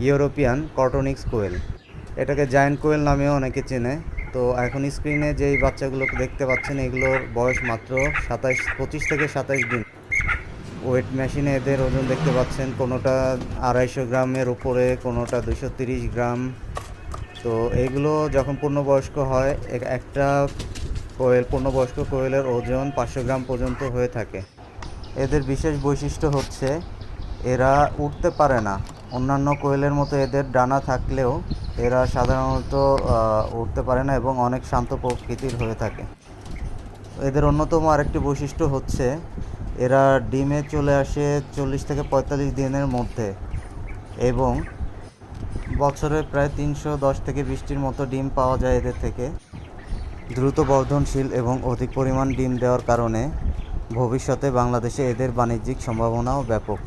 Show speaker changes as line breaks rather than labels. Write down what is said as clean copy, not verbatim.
European কটনিক্স কোয়েল। এটাকে giant কোয়েল নামেও অনেকে চেনে। তো এখন স্ক্রিনে যেই বাচ্চাগুলোকে দেখতে পাচ্ছেন এগুলোর বয়স মাত্র 25 থেকে 27 দিন। ওয়েট মেশিনে এদের ওজন দেখতে পাচ্ছেন, কোনোটা 250 গ্রামের উপরে, কোনোটা 230 গ্রাম। তো এইগুলো যখন পূর্ণবয়স্ক হয়, একটা পূর্ণবয়স্ক কোয়েলের ওজন 500 গ্রাম পর্যন্ত হয়ে থাকে। এদের বিশেষ বৈশিষ্ট্য হচ্ছে এরা উড়তে পারে না। অন্যান্য কোয়েলের মতো এদের ডানা থাকলেও এরা সাধারণত উড়তে পারে না এবং অনেক শান্ত প্রকৃতির হয়ে থাকে। এদের অন্যতম আরেকটি বৈশিষ্ট্য হচ্ছে এরা ডিমে চলে আসে 40 থেকে 45 দিনের মধ্যে, এবং বছরে প্রায় 310 থেকে 20টির মতো ডিম পাওয়া যায় এদের থেকে। দ্রুত বর্ধনশীল এবং অধিক পরিমাণ ডিম দেওয়ার কারণে ভবিষ্যতে বাংলাদেশে এদের বাণিজ্যিক সম্ভাবনাও ব্যাপক।